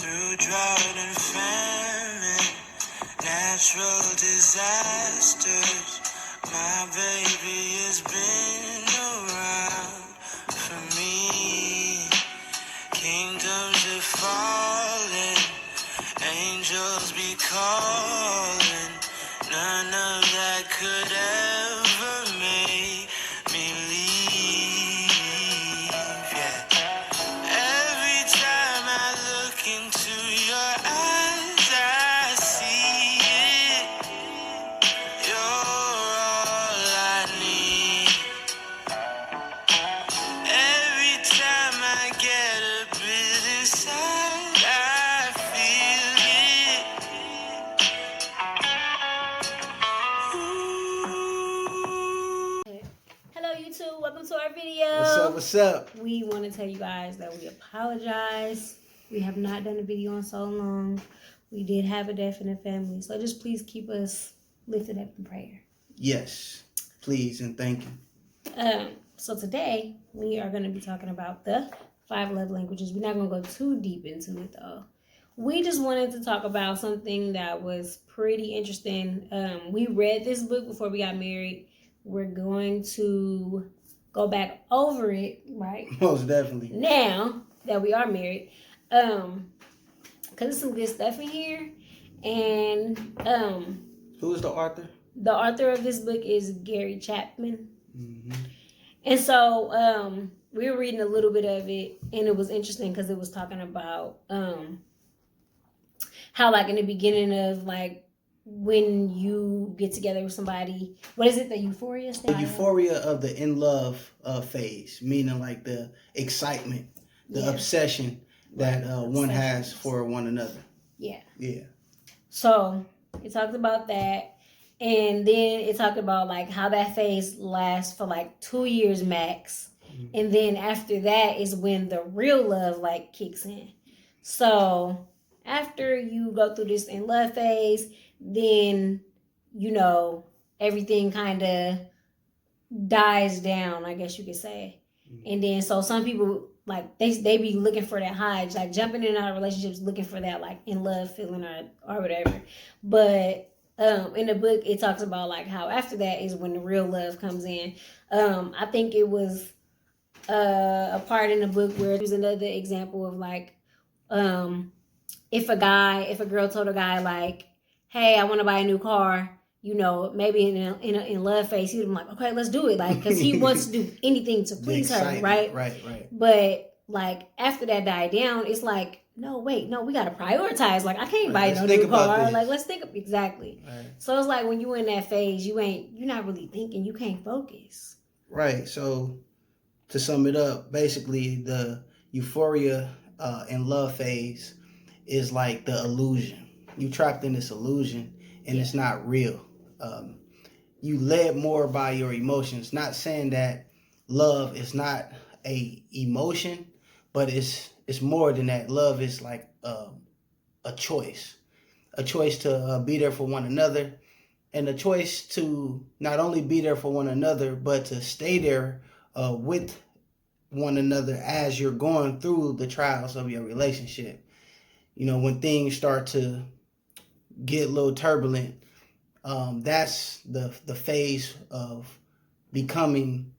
Through drought and famine, natural disasters, my baby has been around for me. Kingdoms are falling, angels be calling. None of that could ever make me leave. Yeah. Every time I look into your eyes, I see it. You're all I need. Every time I get a bit inside, I feel it. Hello YouTube, welcome to our video. What's up? We want to tell you guys that we apologize. We have not done a video in so long. We did have a death in the family, so just please keep us lifted up in prayer. Yes, please and thank you. So today we are going to be talking about the 5 love languages. We're not going to go too deep into it though. We just wanted to talk about something that was pretty interesting. We read this book before we got married. We're going to go back over it, right? Most definitely. Now that we are married, because there's some good stuff in here. And who is the author? The author of this book is Gary Chapman. Mm-hmm. And so we were reading a little bit of it, and it was interesting because it was talking about how, like, in the beginning of, like, when you get together with somebody, what is it, the euphoria stage? The euphoria of the in love phase, meaning like the excitement, the obsession that one has for one another. Yeah. Yeah. So it talked about that, and then it talked about like how that phase lasts for like 2 years max, and then after that is when the real love like kicks in. So after you go through this in love phase, then, you know, everything kind of dies down, I guess you could say. And then, so some people, like, they be looking for that high, like jumping in and out of relationships, looking for that, like, in love feeling or whatever. But in the book, it talks about, like, how after that is when the real love comes in. I think it was a part in the book where there's another example of, like, if a girl told a guy, like, hey, I want to buy a new car, you know, maybe in love phase, he'd be like, okay, let's do it. Like, because he wants to do anything to please her, right? Right. But, like, after that died down, it's like, no, we got to prioritize. Like, I can't buy no new car. Like, let's think of, exactly. Right. So it's like when you in that phase, you're not really thinking, you can't focus. Right. So to sum it up, basically the euphoria and love phase is like the illusion. You trapped in this illusion, and it's not real. You led more by your emotions. Not saying that love is not a emotion, but it's more than that. Love is like a choice to be there for one another, and a choice to not only be there for one another, but to stay there with one another as you're going through the trials of your relationship. You know, when things start to get a little turbulent, that's the phase of becoming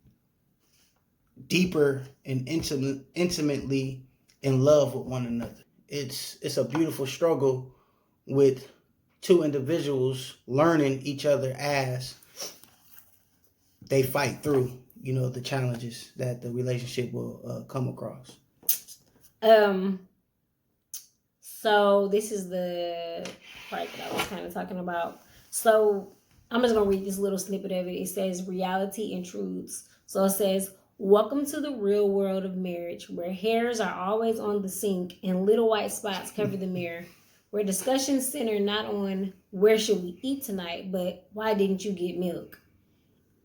deeper and intimately in love with one another. It's a beautiful struggle with two individuals learning each other as they fight through, you know, the challenges that the relationship will come across. So this is the part that I was kind of talking about. So I'm just going to read this little snippet of it. It says, reality intrudes. So it says, welcome to the real world of marriage, where hairs are always on the sink and little white spots cover the mirror, where discussions center not on where should we eat tonight, but why didn't you get milk?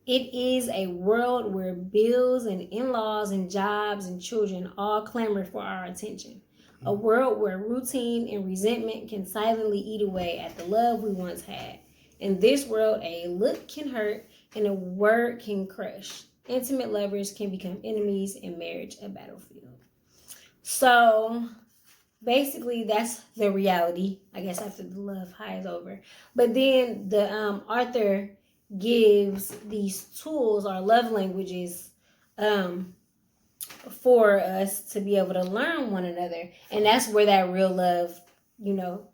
It is a world where bills and in-laws and jobs and children all clamor for our attention. A world where routine and resentment can silently eat away at the love we once had. In this world, a look can hurt and a word can crush. Intimate lovers can become enemies and marriage a battlefield. So basically that's the reality, I guess, after the love high is over. But then the author gives these tools or love languages for us to be able to learn one another, and that's where that real love,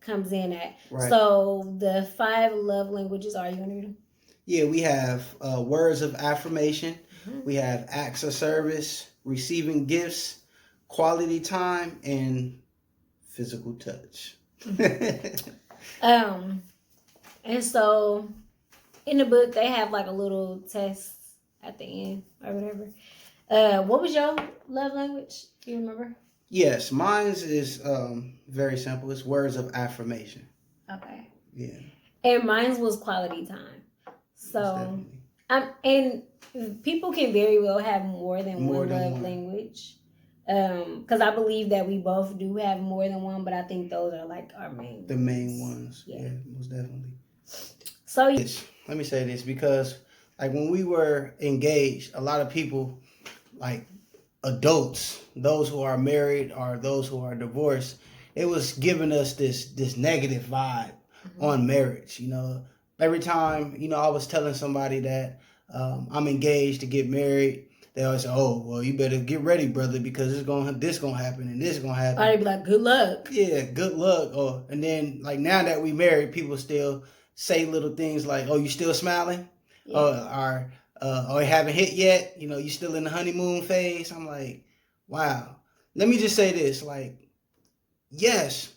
comes in at. Right. So the 5 love languages, are you gonna read them? Yeah, we have words of affirmation. We have acts of service, receiving gifts, quality time, and physical touch. And so in the book they have like a little test at the end or whatever. What was your love language? Do you remember? Yes, mine's is very simple. It's words of affirmation. Okay. Yeah. And mine was quality time. So and people can very well have more than one love language. Because I believe that we both do have more than one, but I think those are like our main the main ones. Yeah, most definitely. So let me say this, because like when we were engaged, a lot of people, like adults, those who are married or those who are divorced, it was giving us this negative vibe on marriage. Every time I was telling somebody that I'm engaged to get married, they always say, "Oh, well, you better get ready, brother, because this gonna happen and this gonna happen." I'd be like, "Good luck." Yeah, good luck. And then like now that we married, people still say little things like, "Oh, you still smiling?" Yeah. Or haven't hit yet. You still in the honeymoon phase. I'm like, wow. Let me just say this, like, yes,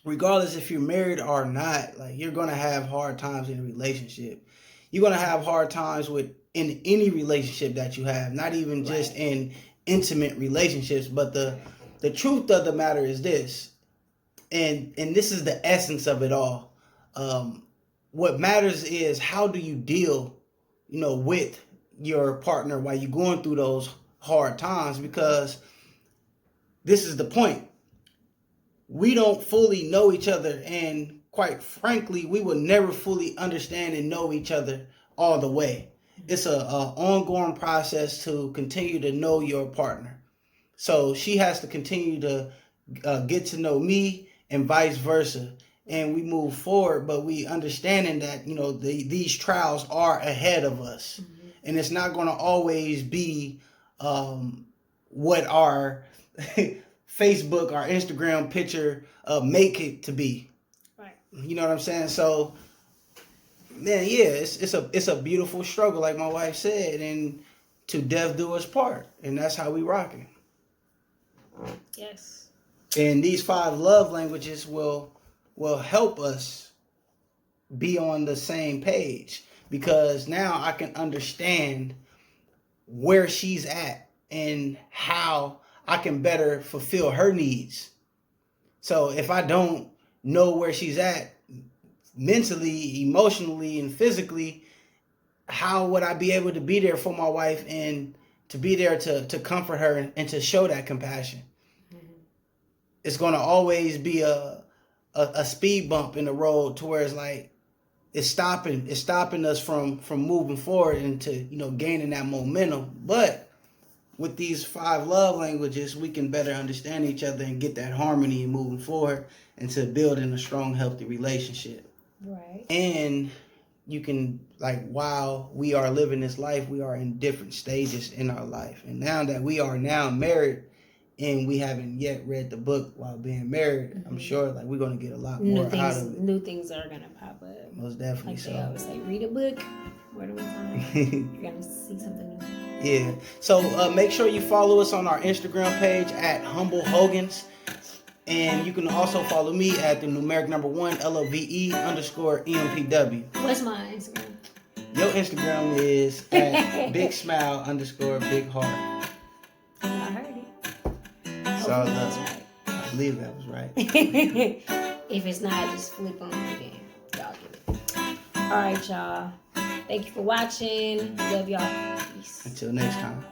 regardless if you're married or not, like you're gonna have hard times in a relationship. You're gonna have hard times in any relationship that you have, not even just in intimate relationships. But the truth of the matter is this, and this is the essence of it all. What matters is how do you deal, with your partner while you're going through those hard times, because this is the point. We don't fully know each other, and quite frankly, we will never fully understand and know each other all the way. It's a ongoing process to continue to know your partner. So she has to continue to get to know me and vice versa. And we move forward, but we understanding that, these trials are ahead of us. Mm-hmm. And it's not going to always be what our Facebook or Instagram picture make it to be. Right. You know what I'm saying? So, man, yeah, it's a beautiful struggle, like my wife said, and to death do us part. And that's how we rocking. Yes. And these 5 love languages will help us be on the same page, because now I can understand where she's at and how I can better fulfill her needs. So if I don't know where she's at mentally, emotionally, and physically, how would I be able to be there for my wife and to be there to comfort her and to show that compassion? Mm-hmm. It's going to always be a speed bump in the road to where it's like it's stopping us from moving forward into gaining that momentum. But with these 5 love languages, we can better understand each other and get that harmony and moving forward into building a strong, healthy relationship. Right. And you can, like, while we are living this life, we are in different stages in our life. And now that we are now married and we haven't yet read the book while being married, mm-hmm. I'm sure like we're going to get a lot more out of it. New things are going to pop up. Most definitely. Like so. They always say, read a book. Word of time. You're going to see something new. Yeah. So make sure you follow us on our Instagram page at HumbleHogans. And you can also follow me at the numeric number 1 LOVE_EMPW. What's my Instagram? Your Instagram is at BigSmile_Big Heart. I heard it. So I believe that was right. If it's not, just flip on it again. Y'all get it. All right, y'all. Thank you for watching. Love y'all. Peace. Until next time.